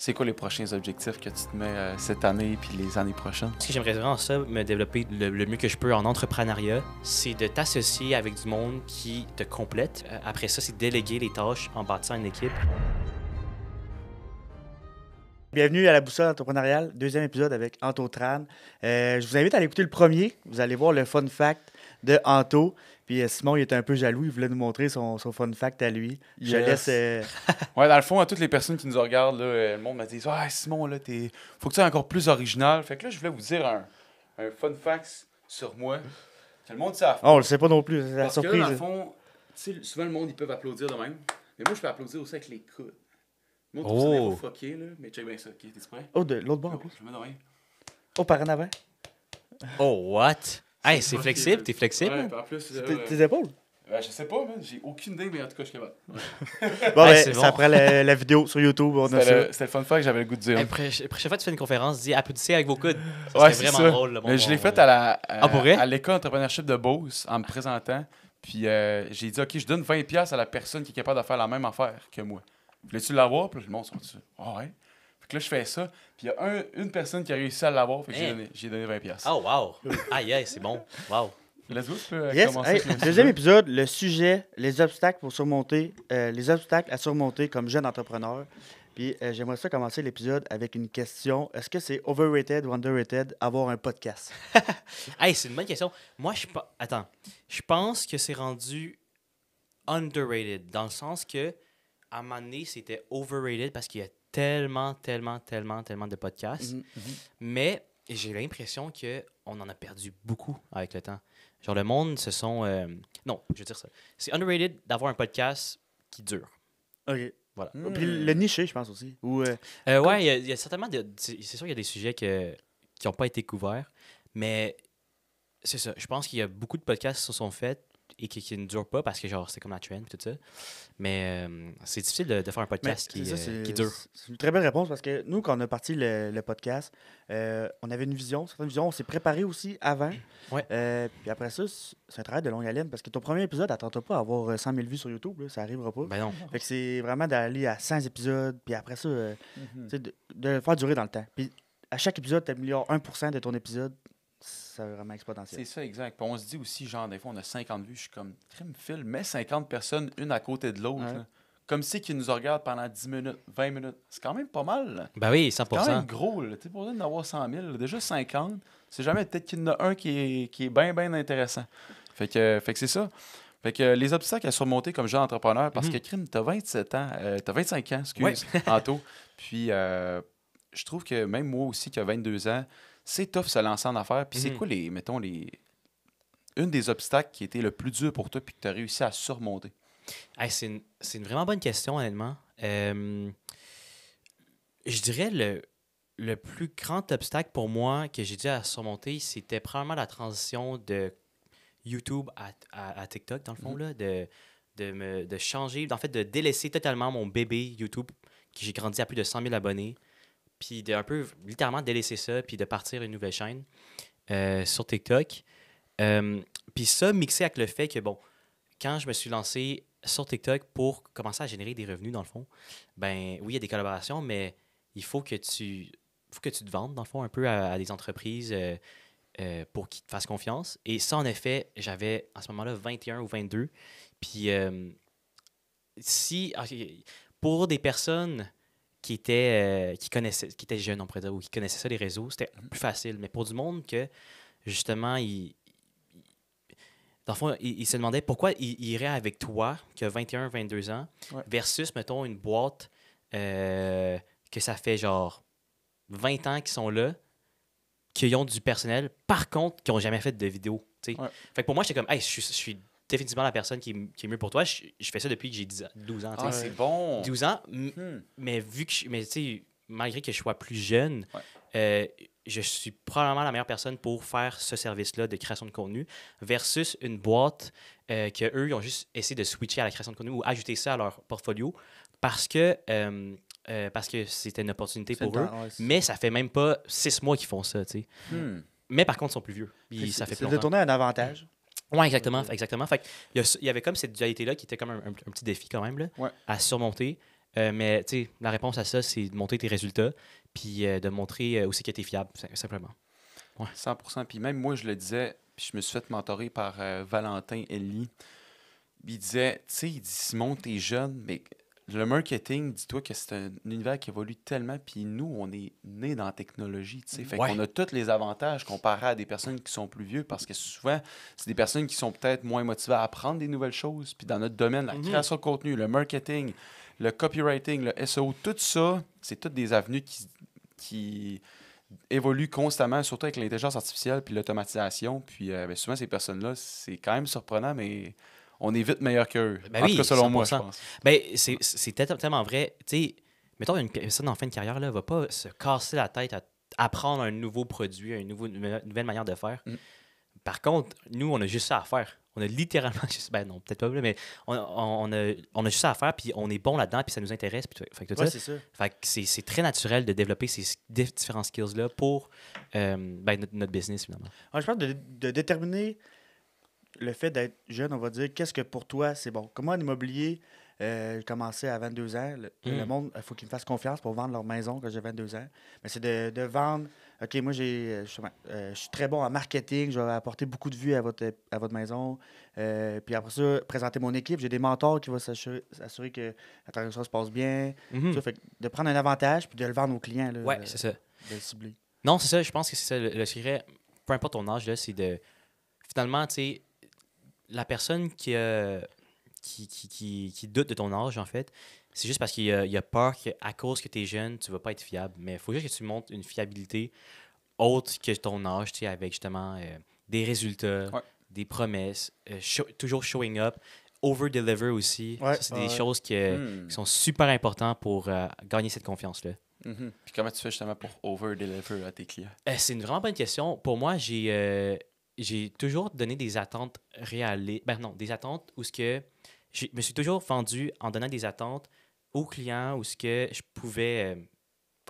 C'est quoi les prochains objectifs que tu te mets cette année puis les années prochaines? Ce que j'aimerais vraiment ça, me développer le mieux que je peux en entrepreneuriat, c'est de t'associer avec du monde qui te complète. Après ça, c'est déléguer les tâches en bâtissant une équipe. Bienvenue à la Boussole entrepreneuriale, deuxième épisode avec Anto Tran. Je vous invite à aller écouter le premier. Vous allez voir le fun fact de Anto. Puis Simon, il était un peu jaloux. Il voulait nous montrer son fun fact à lui. Je laisse... Ouais, dans le fond, à toutes les personnes qui nous regardent, là, le monde m'a dit « Ah, Simon, là, faut que tu sois encore plus original. » Fait que là, je voulais vous dire un fun fact sur moi. Que le monde savent. Oh, on le sait pas non plus. C'est la Parce surprise. que là, dans le fond, tu sais, souvent, le monde, ils peuvent applaudir de même. Mais moi, je peux applaudir aussi avec les coudes. Moi, je trouve ça des fois fucké, là. Mais check bien ça. OK, t'es prêt? Oh, de l'autre bord en plus. Je me mets dans rien. Oh, par en avant. Oh, what? Hey, c'est flexible, t'es flexible? Ouais, puis en plus, Tes épaules. je sais pas, man. J'ai aucune idée, mais en tout cas, je suis capable. Bon, Hey, ben, c'est ça bon. prend la vidéo sur YouTube. On a ça. C'était le fun fact que j'avais le goût de dire. Hey, prochaine fois que tu fais une conférence, dis applaudissez avec vos coudes. Ouais, C'était c'est vraiment ça. drôle. Mais je l'ai fait à l'école d'entrepreneurship de Beauce en me présentant. Puis j'ai dit, OK, je donne 20$ à la personne qui est capable de faire la même affaire que moi. Voulais-tu l'avoir? Puis le monde sont dessus. Ah ouais. Fait que là, je fais ça. Puis il y a une personne qui a réussi à l'avoir. Fait que j'ai donné 20$. Oh, wow. Aïe, c'est bon. Wow. Let's go, tu peux Yes. commencer. Hey, avec le deuxième sujet. épisode, le sujet, les obstacles pour surmonter, les obstacles à surmonter comme jeune entrepreneur. Puis j'aimerais ça commencer l'épisode avec une question. Est-ce que c'est overrated ou underrated avoir un podcast? Hey, c'est une bonne question. Moi, je pense que c'est rendu underrated, dans le sens que, à un moment donné, c'était overrated parce qu'il y a tellement de podcasts. Mais j'ai l'impression qu'on en a perdu beaucoup avec le temps. Genre, le monde se sont... Non, je veux dire ça. C'est underrated d'avoir un podcast qui dure. OK. Voilà. Puis le niché, je pense aussi. Ou, Ouais, il y a certainement... C'est sûr qu'il y a des sujets qui n'ont pas été couverts, mais c'est ça. Je pense qu'il y a beaucoup de podcasts qui se sont faits et qui ne durent pas parce que, genre, c'est comme la trend et tout ça. Mais c'est difficile de faire un podcast qui dure. C'est une très belle réponse parce que nous, quand on a parti le podcast, on avait une vision, certaine vision. On s'est préparé aussi avant. Ouais. Puis après ça, c'est un travail de longue haleine parce que ton premier épisode, attends-toi pas à avoir 100 000 vues sur YouTube. Là, ça n'arrivera pas. Ben non. Fait que c'est vraiment d'aller à 100 épisodes, puis après ça, tu sais, de le faire durer dans le temps. Puis à chaque épisode, tu améliores 1% de ton épisode. C'est vraiment exponentiel. C'est ça, exact. Puis on se dit aussi, genre, des fois, on a 50 vues. Je suis comme, crime film, mets 50 personnes, une à côté de l'autre. Ouais. Là. Comme si qu'ils nous regardent pendant 10 minutes, 20 minutes. C'est quand même pas mal. Là. Ben oui, C'est quand même 100%. gros. Tu sais, pour en avoir 100 000, là, déjà 50, c'est jamais peut-être qu'il y en a un qui est bien intéressant. Fait que c'est ça. Fait que les obstacles à surmonter comme jeune entrepreneur, parce que crime, t'as 27 ans, t'as 25 ans, excuse, Anto. Puis je trouve que même moi aussi qui a 22 ans, c'est tough se lancer en affaires. Puis c'est quoi une des obstacles qui était le plus dur pour toi puis que tu as réussi à surmonter? Hey, c'est une vraiment bonne question, honnêtement. Je dirais le plus grand obstacle pour moi que j'ai dû à surmonter, c'était probablement la transition de YouTube à TikTok, dans le fond, là, de changer, en fait, de délaisser totalement mon bébé YouTube, que j'ai grandi à plus de 100 000 abonnés, puis de un peu, littéralement, délaisser ça, puis de partir une nouvelle chaîne sur TikTok. Puis ça, mixé avec le fait que, bon, quand je me suis lancé sur TikTok pour commencer à générer des revenus, dans le fond, ben oui, il y a des collaborations, mais il faut que tu te vendes, dans le fond, un peu à des entreprises pour qu'ils te fassent confiance. Et ça, en effet, j'avais, à ce moment-là, 21 ou 22. Puis, pour des personnes qui étaient jeunes, on pourrait dire, ou qui connaissaient ça, les réseaux, c'était plus facile. Mais pour du monde que, justement, dans le fond, il se demandait pourquoi il irait avec toi, qui a 21, 22 ans, versus, mettons, une boîte que ça fait genre 20 ans qu'ils sont là, qui ont du personnel, par contre, qui n'ont jamais fait de vidéo. Fait que pour moi, j'étais comme, hey, je suis définitivement la personne qui est mieux pour toi. Je fais ça depuis que j'ai 12 ans. Ah, c'est bon! 12 ans, mais vu que malgré que je sois plus jeune, je suis probablement la meilleure personne pour faire ce service-là de création de contenu versus une boîte qu'eux, ils ont juste essayé de switcher à la création de contenu ou ajouter ça à leur portfolio parce que c'était une opportunité pour eux. Mais ça fait même pas 6 mois qu'ils font ça, tu sais. Mais par contre, ils sont plus vieux. Ça fait plus C'est longtemps. détourné un avantage. Oui, exactement. Fait que il y avait comme cette dualité-là qui était comme un petit défi quand même là, à surmonter. Mais tu sais, la réponse à ça, c'est de montrer tes résultats, puis de montrer aussi que tu es fiable, simplement. 100%. Puis même moi, je le disais, puis je me suis fait mentorer par Valentin Ellie. Il disait, tu sais, il dit, Simon, t'es jeune, mais le marketing, dis-toi que c'est un univers qui évolue tellement, puis nous, on est nés dans la technologie, tu sais. Fait qu'on a tous les avantages comparés à des personnes qui sont plus vieux, parce que souvent, c'est des personnes qui sont peut-être moins motivées à apprendre des nouvelles choses. Puis dans notre domaine, la création de contenu, le marketing, le copywriting, le SEO, tout ça, c'est toutes des avenues qui évoluent constamment, surtout avec l'intelligence artificielle puis l'automatisation. Puis ben, souvent, ces personnes-là, c'est quand même surprenant, mais on est vite meilleur qu'eux. Ben En oui, tout cas, selon moi, je 100%. pense. Ben, c'est tellement vrai. Tu sais, mettons, une personne en fin de carrière ne va pas se casser la tête à apprendre un nouveau produit, une nouvelle manière de faire. Mm. Par contre, nous, on a juste ça à faire. On a littéralement juste... Ben non, peut-être pas, mais on a juste ça à faire, puis on est bon là-dedans, puis ça nous intéresse. Puis fait que tout Ouais, ça. c'est ça. Fait que c'est très naturel de développer ces différents skills-là pour ben, notre business, finalement. Ouais, je pense de déterminer le fait d'être jeune, on va dire, qu'est-ce que pour toi c'est bon. Comme moi, en immobilier, j'ai commencé à 22 ans. Le monde, il faut qu'ils me fassent confiance pour vendre leur maison quand j'ai 22 ans. Mais c'est de vendre. OK, moi, justement, je suis très bon en marketing. Je vais apporter beaucoup de vues à votre maison. Puis après ça, présenter mon équipe. J'ai des mentors qui vont s'assurer que la transaction se passe bien. Mhm. Ça fait que de prendre un avantage puis de le vendre aux clients. Là, Ouais, c'est ça. de le cibler. Non, c'est ça. Je pense que c'est ça. Le secret, peu importe ton âge, là, c'est de... Finalement, tu sais, la personne qui doute de ton âge, en fait, c'est juste parce qu'il y a peur qu'à cause que tu es jeune, tu vas pas être fiable. Mais il faut juste que tu montres une fiabilité autre que ton âge, tu sais, avec justement des résultats, Ouais. des promesses, toujours showing up, over-deliver aussi. Ouais, Ça, c'est des ouais. choses qui sont super importantes pour gagner cette confiance-là. Mhm. Puis comment tu fais justement pour over-deliver à tes clients? C'est une vraiment bonne question. Pour moi, j'ai toujours donné des attentes réalistes. Ben non, des attentes où ce que je me suis toujours vendu en donnant des attentes aux clients où ce que je pouvais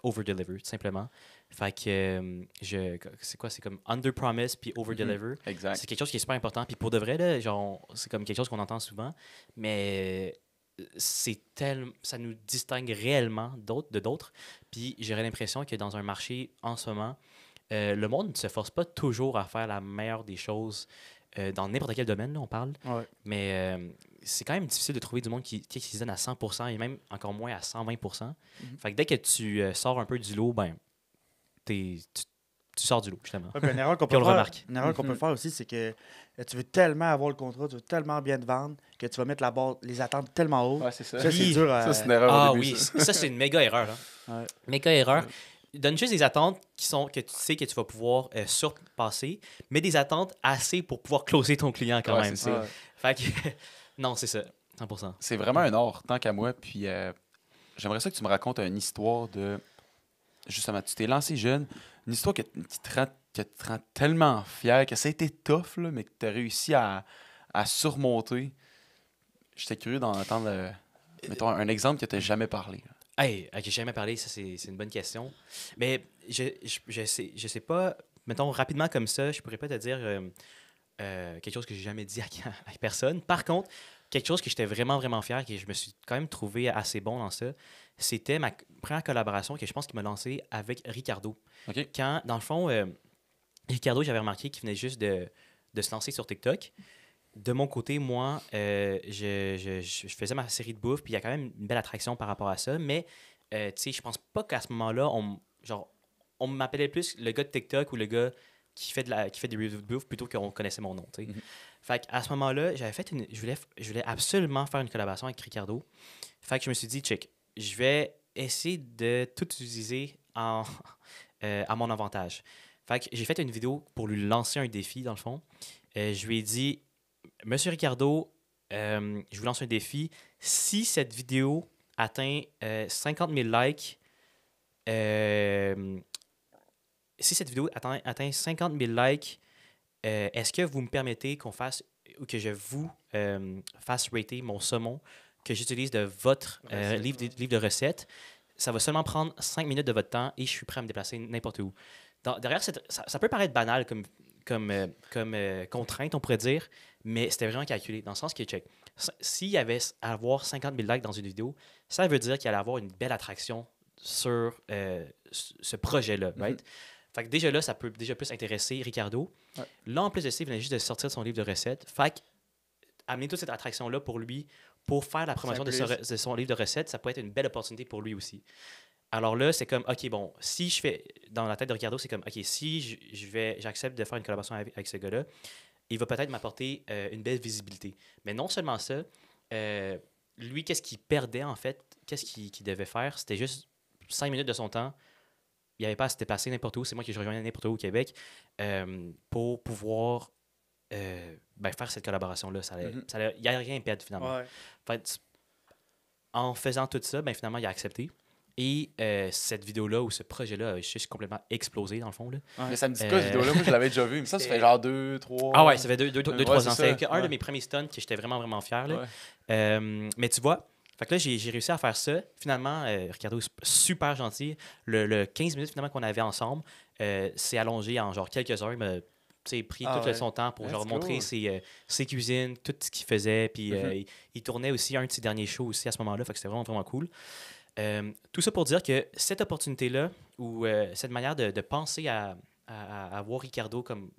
over-deliver, tout simplement. Fait que c'est quoi? C'est comme under-promise puis over-deliver. Exact. C'est quelque chose qui est super important. Puis pour de vrai, là, genre, c'est comme quelque chose qu'on entend souvent, mais ça nous distingue réellement de d'autres. Puis j'aurais l'impression que dans un marché en ce moment, le monde ne se force pas toujours à faire la meilleure des choses dans n'importe quel domaine, là, on parle. Ouais. Mais c'est quand même difficile de trouver du monde qui se donne à 100% et même encore moins à 120%. Fait que dès que tu sors un peu du lot, ben, tu sors du lot, justement. Ouais, puis une erreur qu'on Puis peut on le faire, remarque. une erreur qu'on peut faire aussi, c'est que tu veux tellement avoir le contrat, tu veux tellement bien te vendre que tu vas mettre les attentes tellement hautes. Ouais, c'est ça. Ça, c'est dur à... Ça, c'est une erreur Ah au début. oui, ça. ça c'est une méga erreur. Hein. Ouais. Méga erreur. Donne juste des attentes que tu sais que tu vas pouvoir surpasser, mais des attentes assez pour pouvoir closer ton client quand Ouais, même. c'est ça. Ouais. Fait que, non, c'est ça, 100%. C'est vraiment un art, tant qu'à moi. Puis j'aimerais ça que tu me racontes une histoire de... Justement, tu t'es lancé jeune. Une histoire qui te rend tellement fier, que ça a été tough, là, mais que tu as réussi à surmonter. J'étais curieux d'en entendre, mettons, un exemple que tu n'as jamais parlé. Là. Hey, j'ai jamais parlé, ça c'est une bonne question. Mais je sais pas, mettons rapidement comme ça, je pourrais pas te dire quelque chose que j'ai jamais dit à personne. Par contre, quelque chose que j'étais vraiment, vraiment fier, que je me suis quand même trouvé assez bon dans ça, c'était ma première collaboration que je pense qu'il m'a lancée avec Ricardo. OK? Quand, dans le fond, Ricardo, j'avais remarqué qu'il venait juste de se lancer sur TikTok. De mon côté, moi, je faisais ma série de bouffe, puis il y a quand même une belle attraction par rapport à ça, mais tu sais, je pense pas qu'à ce moment-là, on m'appelait plus le gars de TikTok ou le gars qui fait des reviews de bouffe plutôt qu'on connaissait mon nom, tu sais. Mhm. Fait qu'à ce moment-là, je voulais absolument faire une collaboration avec Ricardo. Fait que je me suis dit, check, je vais essayer de tout utiliser à mon avantage. Fait que j'ai fait une vidéo pour lui lancer un défi, dans le fond. Je lui ai dit, Monsieur Ricardo, je vous lance un défi. Si cette vidéo atteint 50 000 likes, si cette vidéo atteint 50 000 likes, est-ce que vous me permettez qu'on fasse ou que je vous fasse rater mon saumon que j'utilise de votre livre de recettes? Ça va seulement prendre 5 minutes de votre temps et je suis prêt à me déplacer n'importe où. Derrière, ça peut paraître banal comme contrainte, on pourrait dire, mais c'était vraiment calculé. Dans le sens que, check, s'il y avait à avoir 50 000 likes dans une vidéo, ça veut dire qu'il allait avoir une belle attraction sur ce projet-là, right? Fait que déjà là, ça peut déjà plus intéresser Ricardo. Ouais. Là, en plus de ça, il venait juste de sortir son livre de recettes. Fait que amener toute cette attraction-là pour lui, pour faire la promotion de son livre de recettes, ça peut être une belle opportunité pour lui aussi. Alors là, c'est comme, OK, bon, si je fais, dans la tête de Ricardo, c'est comme, OK, si j'accepte de faire une collaboration avec ce gars-là, il va peut-être m'apporter une belle visibilité. Mais non seulement ça, lui, qu'est-ce qu'il perdait, en fait, qu'est-ce qu'il devait faire? C'était juste 5 minutes de son temps. Il n'avait pas à se déplacer n'importe où. C'est moi qui rejoignais n'importe où au Québec pour pouvoir faire cette collaboration-là. Il n'y a rien à perdre, finalement. Ouais. En fait, en faisant tout ça, finalement, il a accepté. Et cette vidéo-là ou ce projet-là a juste complètement explosé, dans le fond. Là. Ouais. Mais ça me dit quoi, cette vidéo-là? Moi, je l'avais déjà vue. Mais ça fait genre 2, 3... Ah ouais, ça fait 2-3 ans. C'est C'était un de mes premiers stunts que j'étais vraiment, vraiment fier. Là. Ouais. Mais tu vois, fait que là, j'ai réussi à faire ça. Finalement, Ricardo est super gentil. Le 15 minutes finalement qu'on avait ensemble, c'est allongé en genre quelques heures. Il m'a pris tout son temps pour genre montrer ses cuisines, tout ce qu'il faisait. Puis il tournait aussi un de ses derniers shows aussi à ce moment-là. Fait que c'était vraiment, vraiment cool. Tout ça pour dire que cette opportunité-là, ou cette manière de penser à voir Ricardo comme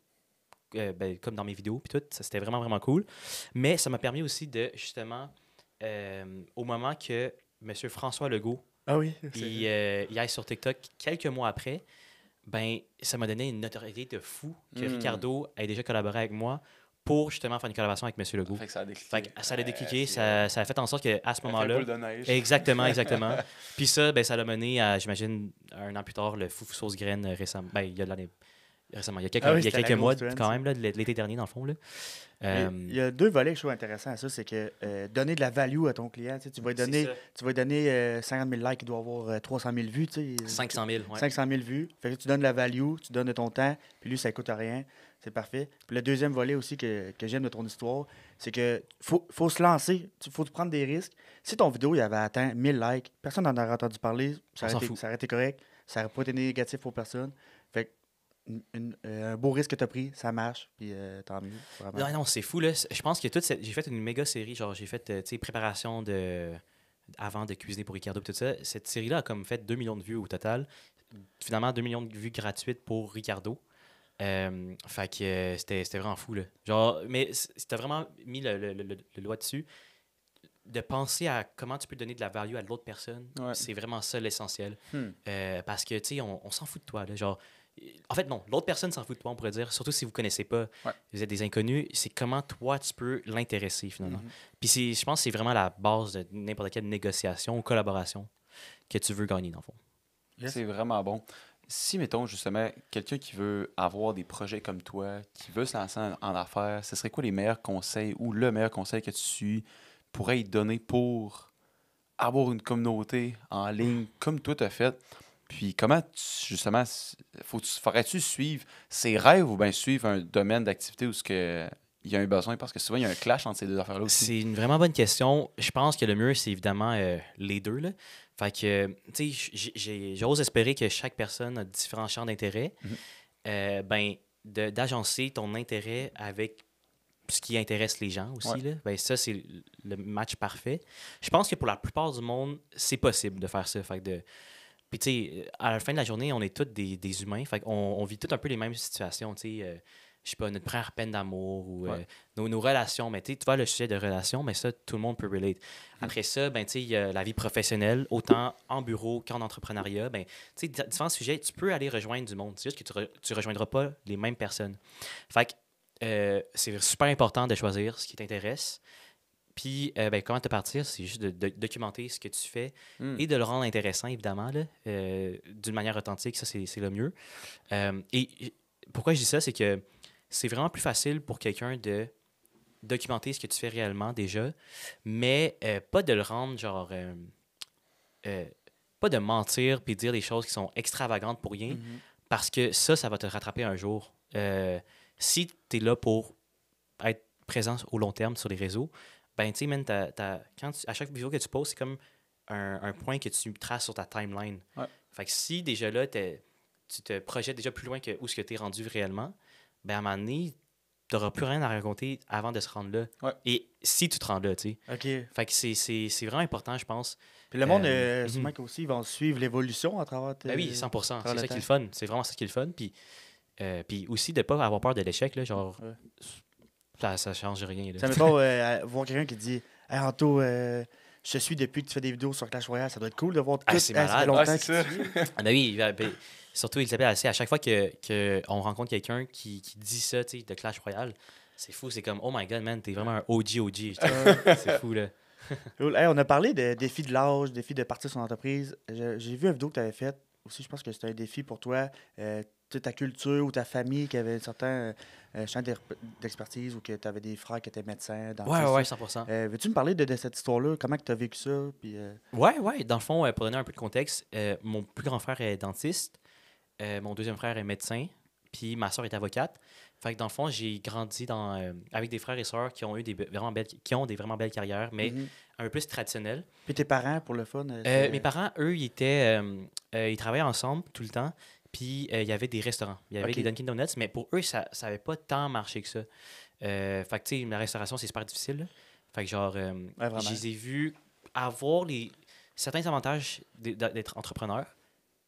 dans mes vidéos, puis tout, ça, c'était vraiment, vraiment cool. Mais ça m'a permis aussi de, justement, au moment que M. François Legault, il aille sur TikTok quelques mois après, ça m'a donné une notoriété de fou que Ricardo ait déjà collaboré avec moi pour justement faire une collaboration avec M. Legault. Fait que ça a décliqué. Ça a décliqué, ça a fait en sorte qu'à ce moment-là... Boule de neige. Exactement. Puis ça, ça l'a mené à, j'imagine, un an plus tard, le Fou Sauce Graine récemment. Il y a de l'année... Récemment. Il y a quelques mois, quand même, là, l'été dernier, dans le fond. Là. Il y a 2 volets que je trouve intéressants à ça. C'est que donner de la value à ton client. Tu vas lui donner 50 000 likes, il doit avoir 300 000 vues. 500 000, ouais. 500 000 vues. Fait que tu donnes de la value, tu donnes de ton temps, puis lui, ça ne coûte rien. C'est parfait. Puis le deuxième volet aussi que j'aime de ton histoire, c'est que faut se lancer. Il faut prendre des risques. Si ton vidéo il avait atteint 1000 likes, personne n'en aurait entendu parler. Ça aurait été correct. Ça n'aurait pas été négatif pour personne. Fait que un beau risque que tu as pris, ça marche, puis tant mieux. Vraiment. Non, c'est fou. Là. Je pense que j'ai fait une méga série. Genre, j'ai fait préparation avant de cuisiner pour Ricardo et tout ça. Cette série-là a comme fait 2 millions de vues au total. Finalement, 2 millions de vues gratuites pour Ricardo. Fait que c'était vraiment fou. Là. Genre, mais t'as vraiment mis le doigt dessus. De penser à comment tu peux donner de la value à l'autre personne, c'est vraiment ça l'essentiel. Parce que, tu sais, on s'en fout de toi. Là, genre, en fait, non, l'autre personne s'en fout de toi, on pourrait dire. Surtout si vous ne connaissez pas, vous êtes des inconnus. C'est comment toi, tu peux l'intéresser, finalement. Puis je pense que c'est vraiment la base de n'importe quelle négociation ou collaboration que tu veux gagner, dans le fond. Yes. C'est vraiment bon. Si, mettons, justement, quelqu'un qui veut avoir des projets comme toi, qui veut se lancer en affaires, ce serait quoi les meilleurs conseils ou le meilleur conseil que tu pourrais y donner pour avoir une communauté en ligne comme toi tu as fait? Puis comment, justement, ferais-tu suivre ses rêves ou bien suivre un domaine d'activité où il y a un besoin? Parce que souvent, il y a un clash entre ces deux affaires-là aussi. C'est une vraiment bonne question. Je pense que le mieux, c'est évidemment les deux. Là. Fait que, tu sais, j'ose espérer que chaque personne a différents champs d'intérêt. D'agencer ton intérêt avec ce qui intéresse les gens aussi. Là. Ça, c'est le match parfait. Je pense que pour la plupart du monde, c'est possible de faire ça. Fait que Puis, tu sais, à la fin de la journée, on est tous des humains. Fait on vit tous un peu les mêmes situations. Tu sais, je sais pas, notre première peine d'amour ou nos relations. Mais tu vois, le sujet de relations, mais ça, tout le monde peut relate. Après ça, tu sais, il y a la vie professionnelle, autant en bureau qu'en entrepreneuriat. Tu sais, différents sujets, tu peux aller rejoindre du monde. C'est juste que tu rejoindras pas les mêmes personnes. Fait que c'est super important de choisir ce qui t'intéresse. Puis, comment te partir, c'est juste de documenter ce que tu fais et de le rendre intéressant, évidemment, là, d'une manière authentique. Ça, c'est le mieux. Et pourquoi je dis ça, c'est que c'est vraiment plus facile pour quelqu'un de documenter ce que tu fais réellement déjà, mais pas de le rendre, genre... pas de mentir puis dire des choses qui sont extravagantes pour rien, parce que ça va te rattraper un jour. Si tu es là pour être présent au long terme sur les réseaux, tu sais, man, à chaque vidéo que tu postes, c'est comme un point que tu traces sur ta timeline. Fait que si déjà là, tu te projettes déjà plus loin que où ce que tu es rendu réellement, à un moment donné, n'auras plus rien à raconter avant de se rendre là. Ouais. Et si tu te rends là, tu sais. OK. Fait que c'est vraiment important, je pense. Puis le monde, Mhm. sûrement qu'aussi, ils vont suivre l'évolution à travers Ben oui, 100%. par C'est le ça qui est le temps. fun. C'est vraiment ça qui est le fun. Puis aussi de ne pas avoir peur de l'échec, là, genre, Ouais. ça change rien. Là. Ça mettons, voir quelqu'un qui dit Hey, Anto, je te suis depuis que tu fais des vidéos sur Clash Royale, ça doit être cool de voir tout. Ah, c'est ça fait malade. longtemps Ouais, que c'est tu ça. suis. Ah, ben oui, surtout Elisabeth, elle sait, à chaque fois qu'on rencontre quelqu'un qui dit ça, tu sais, de Clash Royale, c'est fou, c'est comme, oh my god, man, t'es vraiment un OG. C'est fou, là. Cool. Hey, on a parlé de défis de l'âge, défis de partir son entreprise. J'ai vu une vidéo que tu avais faite. Aussi, je pense que c'était un défi pour toi. Ta culture ou ta famille qui avait un certain champ d'expertise ou que tu avais des frères qui étaient médecins, dentistes. Ouais, 100%. Veux-tu me parler de cette histoire-là? Comment tu as vécu ça? Puis, Ouais, dans le fond, pour donner un peu de contexte, mon plus grand frère est dentiste, mon deuxième frère est médecin, puis ma soeur est avocate. Fait que dans le fond, j'ai grandi avec des frères et sœurs qui ont eu qui ont des vraiment belles carrières, mais Mhm. un peu plus traditionnelles. Puis tes parents, pour le fun? Mes parents, eux, ils travaillaient ensemble tout le temps. Puis il y avait des restaurants. Il y avait Ok. des Dunkin' Donuts, mais pour eux, ça n'avait pas tant marché que ça. Fait que, tu sais, la restauration, c'est super difficile. Là. Fait que, genre, vraiment. je les ai vus avoir certains avantages d'être entrepreneur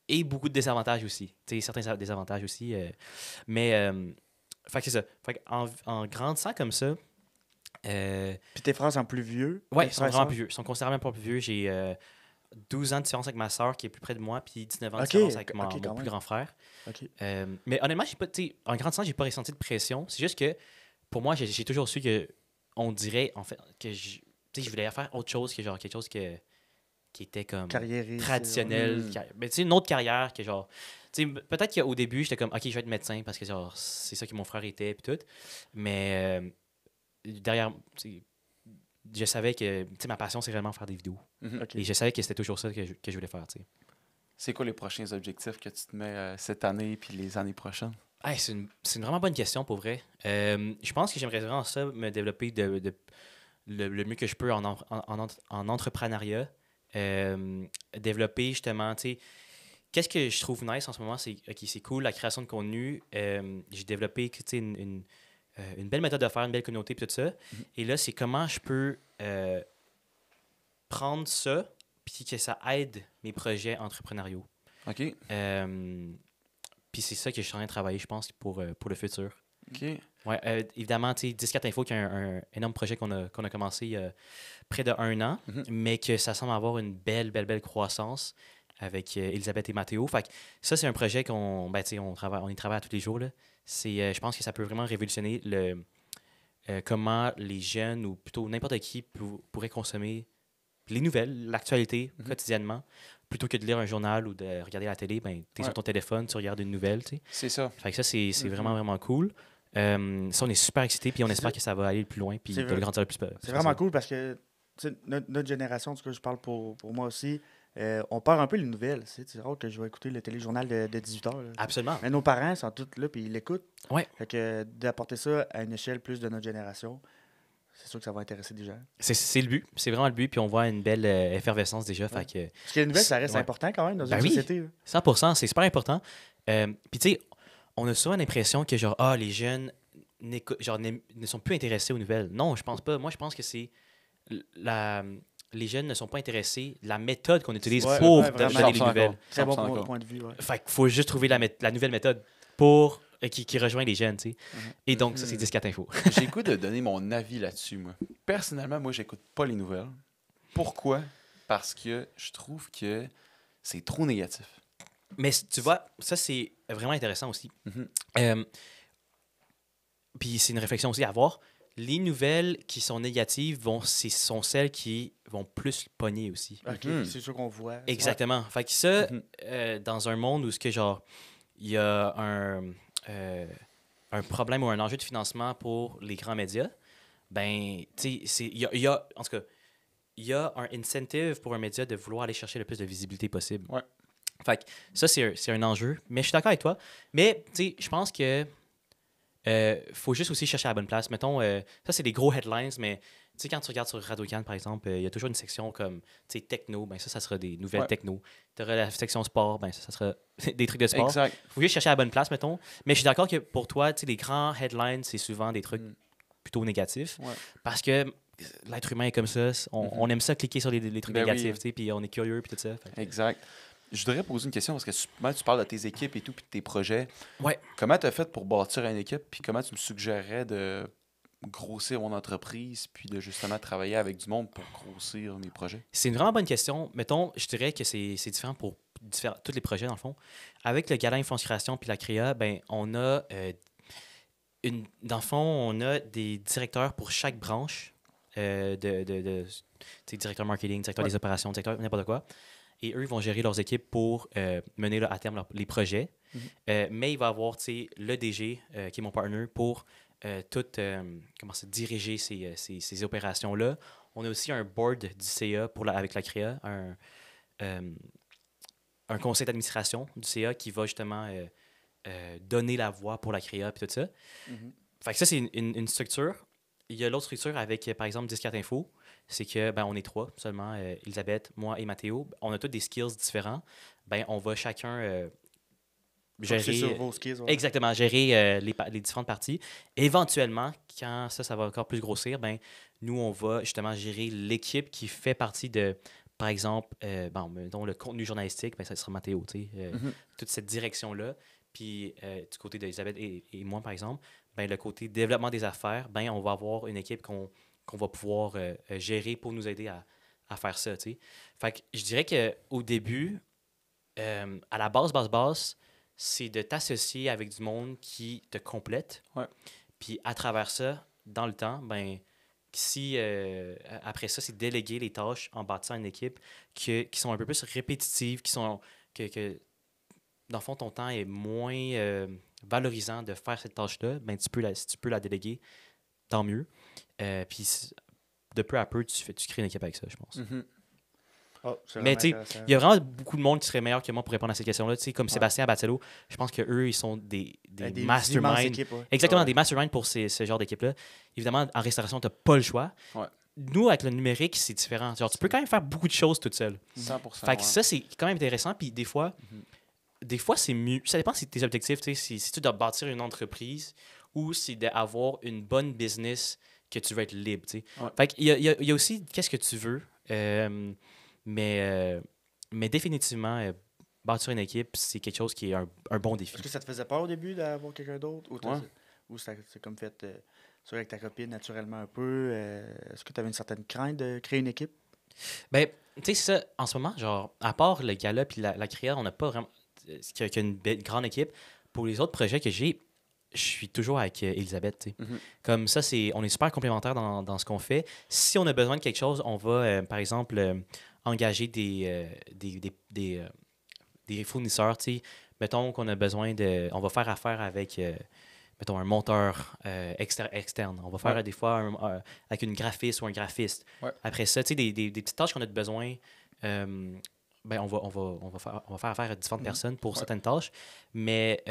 et beaucoup de désavantages aussi. Tu sais, certains désavantages aussi. Mais, fait que c'est ça. Fait en grandissant comme ça, Puis tes frères sont plus vieux? ouais, Tes ils sont frères et vraiment sœurs? plus vieux. Ils sont considérablement plus vieux. J'ai 12 ans de différence avec ma soeur qui est plus près de moi, puis 19 ans de Ok, différence avec ok, mon quand plus même. grand frère. OK. Mais honnêtement, j'ai pas, tu sais, en grandissant, j'ai pas ressenti de pression. C'est juste que pour moi, j'ai toujours su que on dirait en fait que tu sais, je voulais faire autre chose que genre quelque chose qui était comme Carriériste. traditionnel. Mm. Mais tu sais, une autre carrière que genre. Tu sais, peut-être qu'au début, j'étais comme, OK, je vais être médecin parce que genre, c'est ça que mon frère était, puis tout. Mais derrière, tu sais, je savais que tu sais, ma passion, c'est vraiment faire des vidéos. Mhm. OK. Et je savais que c'était toujours ça que je voulais faire, tu sais. C'est quoi les prochains objectifs que tu te mets cette année puis les années prochaines? Hey, c'est une vraiment bonne question pour vrai. Je pense que j'aimerais vraiment ça me développer le mieux que je peux en entrepreneuriat. Développer justement, tu sais, qu'est-ce que je trouve nice en ce moment, c'est OK, c'est cool, la création de contenu. J'ai développé tu sais, une belle méthode de faire, une belle communauté, puis tout ça. Et là, c'est comment je peux prendre ça, puis que ça aide mes projets entrepreneuriaux. OK. Puis c'est ça que je suis en train de travailler, je pense, pour le futur. OK. Ouais, évidemment, tu sais, 10-4 Info, qui est un énorme projet qu'on a commencé il y a près de 1 an, Mhm. mais que ça semble avoir une belle croissance avec Elisabeth et Mathéo. Fait que ça, c'est un projet qu'on tu sais, on y travaille à tous les jours. Là. Je pense que ça peut vraiment révolutionner comment les jeunes, ou plutôt n'importe qui, pourrait consommer les nouvelles, l'actualité, Mhm. quotidiennement. Plutôt que de lire un journal ou de regarder la télé, ben, tu es Ouais. sur ton téléphone, tu regardes une nouvelle, tu sais. C'est ça. Fait que ça, c'est Mhm. vraiment cool. Ça, on est super excités, puis on C'est espère ça. que ça va aller le plus loin, puis C'est de vrai. le grandir le plus. C'est vraiment cool parce que tu sais, notre génération, en tout cas, je parle pour moi aussi, on perd un peu les nouvelles. C'est rare que je vais écouter le téléjournal de 18h. Absolument. Mais nos parents sont tous là puis ils l'écoutent. Ouais. Fait que d'apporter ça à une échelle plus de notre génération, c'est sûr que ça va intéresser des gens. C'est le but. C'est vraiment le but, puis on voit une belle effervescence déjà. Fait que Parce que les nouvelles, ça reste Ouais. important quand même dans Ben une oui. société. là. 100%, c'est super important. Puis tu sais, on a souvent l'impression que genre, les jeunes ne sont plus intéressés aux nouvelles. Non, je pense pas. Moi, je pense que c'est les jeunes ne sont pas intéressés. La méthode qu'on utilise Ouais, pour ouais, vraiment. donner les 100% nouvelles. d'accord. Très bon 100% d'accord. point de vue. Ouais. Fait qu'il faut juste trouver la nouvelle méthode pour qui rejoint les jeunes, tu sais. Et donc, ça, c'est 10-4 Info. J'ai le goût de donner mon avis là-dessus, moi. Personnellement, moi, j'écoute pas les nouvelles. Pourquoi? Parce que je trouve que c'est trop négatif. Mais tu vois, ça, c'est vraiment intéressant aussi. Mhm. Puis c'est une réflexion aussi à avoir. Les nouvelles qui sont négatives sont celles qui vont plus pogner aussi. Ok, Mhm. c'est sûr qu'on voit. Exactement. Fait que ça, Mhm. dans un monde où ce que genre il y a un problème ou un enjeu de financement pour les grands médias, ben, tu sais, en tout cas, il y a un incentive pour un média de vouloir aller chercher le plus de visibilité possible. Ouais. Fait que ça, c'est un enjeu. Mais je suis d'accord avec toi. Mais, tu sais, je pense que faut juste aussi chercher à la bonne place. Mettons, ça, c'est des gros headlines, mais sais, quand tu regardes sur Radio-Can, par exemple, il y a toujours une section comme, tu sais, techno, ben ça sera des nouvelles Ouais. techno. Tu auras la section sport, ben ça sera des trucs de sport. Exact. Faut juste chercher à la bonne place, mettons. Mais je suis d'accord que pour toi, tu sais, les grands headlines, c'est souvent des trucs Mm. plutôt négatifs. Ouais. Parce que l'être humain est comme ça. On aime ça cliquer sur les trucs Ben oui. négatifs, tu sais, puis on est curieux, puis tout ça. Fait que- Exact. Je voudrais poser une question parce que souvent, tu parles de tes équipes et tout, puis de tes projets. Ouais. Comment tu as fait pour bâtir une équipe, puis comment tu me suggérerais de grossir mon entreprise, puis de justement travailler avec du monde pour grossir mes projets? C'est une vraiment bonne question. Mettons, je dirais que c'est différent pour tous les projets, dans le fond. Avec le Gala Influence Création puis la créa, ben, on a dans le fond, on a des directeurs pour chaque branche tu sais, directeur marketing, directeur Ouais. des opérations, directeur n'importe quoi. Et eux, ils vont gérer leurs équipes pour mener là, à terme les projets. Mais il va y avoir, tu sais, le DG, qui est mon partner, pour comment ça, diriger ces opérations-là. On a aussi un board du CA avec la créa, un conseil d'administration du CA qui va justement donner la voix pour la créa et tout ça. Fait que ça, c'est une structure. Il y a l'autre structure avec, par exemple, 10-4 Info. C'est que, ben, on est trois seulement, Elisabeth, moi et Mathéo. On a tous des skills différents. Ben, on va chacun C'est gérer... sur vos skills. Ouais. Exactement, gérer les différentes parties. Éventuellement, quand ça va encore plus grossir, ben, nous, on va justement gérer l'équipe qui fait partie de, par exemple, mettons, le contenu journalistique, ben, ça sera Mathéo, tu sais, toute cette direction-là. Puis, du côté d'Elisabeth et moi, par exemple, ben, le côté développement des affaires, ben, on va avoir une équipe qu'on va pouvoir gérer pour nous aider à faire ça, tu sais. Fait que je dirais qu'au début, à la base, c'est de t'associer avec du monde qui te complète. Ouais. Puis à travers ça, dans le temps, ben, si après ça, c'est déléguer les tâches en bâtissant une équipe qui sont un peu plus répétitives, qui sont que dans le fond, ton temps est moins valorisant de faire cette tâche-là, ben, si tu peux la déléguer, tant mieux. Puis de peu à peu, tu crées une équipe avec ça, je pense. Oh, c'est Mais vraiment tu sais, intéressant. il y a vraiment beaucoup de monde qui serait meilleur que moi pour répondre à ces questions-là. Tu sais, comme Ouais. Sébastien Batello, je pense qu'eux, ils sont des Des masterminds. immenses équipes, ouais. Exactement, Ouais. des masterminds pour ce genre d'équipe-là. Évidemment, en restauration, tu n'as pas le choix. Ouais. Nous, avec le numérique, c'est différent. Genre, tu peux quand même faire beaucoup de choses toute seule. 100%. Fait que ça, c'est quand même intéressant. Puis des fois, c'est mieux. Ça dépend de tes objectifs. Tu sais, si tu dois bâtir une entreprise ou si d'avoir une bonne business que tu veux être libre. Tu sais. Ouais. Fait qu'il y a aussi qu'est-ce que tu veux. Mais définitivement, bâtir une équipe, c'est quelque chose qui est un bon défi. Est-ce que ça te faisait peur au début d'avoir quelqu'un d'autre? Ouais. Ou c'est comme fait ça avec ta copine naturellement un peu? Est-ce que tu avais une certaine crainte de créer une équipe? Ben, tu sais, ça, en ce moment, genre, à part le gala puis la créa, on n'a pas vraiment qu'il y a une grande équipe. Pour les autres projets que j'ai, je suis toujours avec Elisabeth, tu sais. Comme ça, on est super complémentaires dans ce qu'on fait. Si on a besoin de quelque chose, on va, par exemple, engager des fournisseurs, tu sais. Mettons qu'on a besoin on va faire affaire avec, mettons, un monteur externe. On va faire des fois avec une graphiste ou un graphiste. Ouais. Après ça, tu sais, des petites tâches qu'on a besoin, ben on va faire affaire à différentes personnes pour certaines tâches. Mais,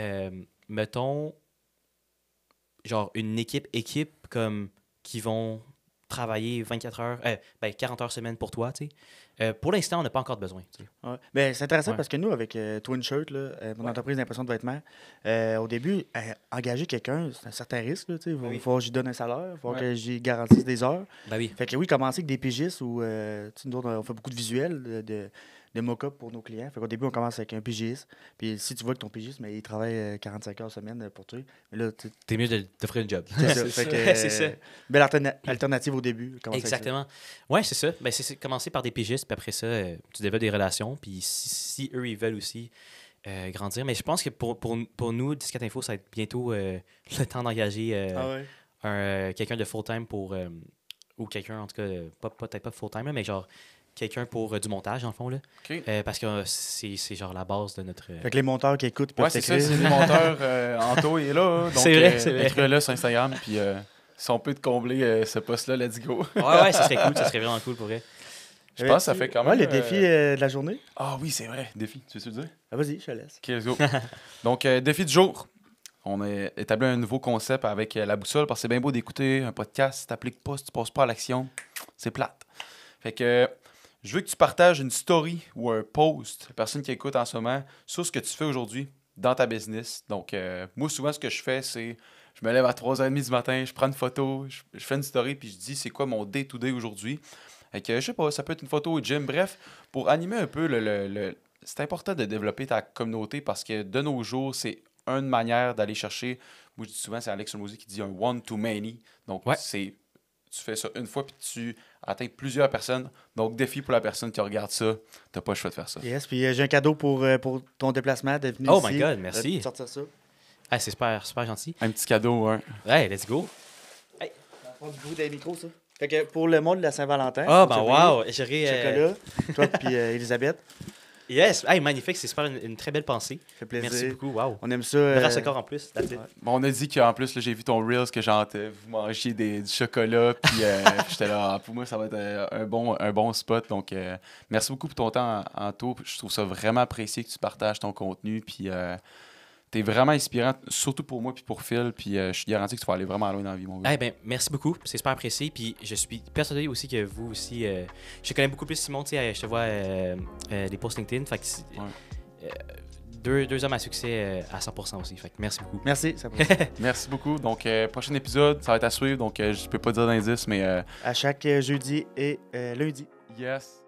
mettons, genre une équipe comme qui vont travailler 24 heures, 40 heures semaine pour toi, tu sais. Pour l'instant, on n'a pas encore de besoin. Tu sais. Ouais. Ben, c'est intéressant Ouais. parce que nous, avec Twin Shirt, là, mon entreprise d'impression de vêtements, au début, engager quelqu'un, c'est un certain risque. Là, il Oui. faut que j'y donne un salaire, il faut Ouais. que j'y garantisse des heures. Ben oui. Fait que oui, commencer avec des pigistes où nous autres, on fait beaucoup de visuels, de mock-up pour nos clients. Fait qu'au début, on commence avec un pigiste. Puis si tu vois que ton pigiste, mais il travaille 45 heures semaine pour toi, mais là, T'es mieux de t'offrir une job. c'est ça. C'est Fait ça. que, C'est ça. Belle alternative au début. commencer avec ça. Exactement. Ouais, c'est ça. Ben, c'est commencer par des pigistes, puis après ça, tu développes des relations. Puis si eux, ils veulent aussi grandir. Mais je pense que pour nous, 10 Info, ça va être bientôt le temps d'engager Ah ouais. quelqu'un de full-time pour. Ou quelqu'un, en tout cas, peut-être pas full-time, là, mais genre quelqu'un pour du montage, dans le fond. Là. OK. Parce que c'est genre la base de notre. Fait que les monteurs qui écoutent peuvent Ouais, c'est ça, t'écrire. c'est les monteurs. Anto est là. Donc, C'est vrai, c'est vrai. écris-le sur Instagram. Puis si on peut te combler ce poste-là, let's go. Ouais, ça serait cool. Ça serait vraiment cool pour vrai. Je pense que ça fait quand même. Ouais, les défis de la journée. Ah oui, c'est vrai. Défi. Tu veux-tu le dire? Ah, vas-y, je te laisse. OK, let's go. Donc, défi du jour. On a établi un nouveau concept avec la boussole parce que c'est bien beau d'écouter un podcast, si tu n'appliques pas, si tu ne passes pas à l'action, c'est plate. Fait que je veux que tu partages une story ou un post, la personne qui écoute en ce moment, sur ce que tu fais aujourd'hui dans ta business. Donc, moi, souvent, ce que je fais, c'est je me lève à 3h30 du matin, je prends une photo, je fais une story, puis je dis c'est quoi mon day-to-day aujourd'hui. Fait que, je sais pas, ça peut être une photo au gym. Bref, pour animer un peu c'est important de développer ta communauté parce que de nos jours, c'est une manière d'aller chercher. Moi, je dis souvent, c'est Alex Hormozy qui dit un one to many. Donc, tu fais ça une fois puis tu atteins plusieurs personnes. Donc, défi pour la personne qui regarde ça, t'as pas le choix de faire ça. Yes, puis j'ai un cadeau pour ton déplacement, de venir ici. Oh my God, merci. De sortir ça. Ah, c'est super, super gentil. Un petit cadeau, hein. Hey, let's go. Ça va du goût des micros, ça. Fait que pour le monde de la Saint-Valentin. Ah, ben wow. J'aurais... Chocolat, toi puis Elisabeth. Yes, hey, magnifique, c'est super, une très belle pensée. Ça fait plaisir. Merci beaucoup, wow. On aime ça. Grâce encore en plus. Bon, on a dit qu'en plus, là, j'ai vu ton Reels que vous mangiez du chocolat. Puis j'étais là, pour moi, ça va être un bon spot. Donc, merci beaucoup pour ton temps, Anto. Je trouve ça vraiment apprécié que tu partages ton contenu. Puis, t'es vraiment inspirant, surtout pour moi puis pour Phil. Puis, je suis garanti que tu vas aller vraiment loin dans la vie, mon gars. Eh ben, merci beaucoup, c'est super apprécié. Puis, je suis persuadé aussi que vous aussi. Je connais beaucoup plus Simon, tu sais, je te vois des posts LinkedIn. Fait que deux hommes à succès à 100% aussi. Fait que merci beaucoup. Merci. Merci beaucoup. Donc, prochain épisode, ça va être à suivre. Donc, je peux pas dire d'indice, mais. À chaque jeudi et lundi. Yes.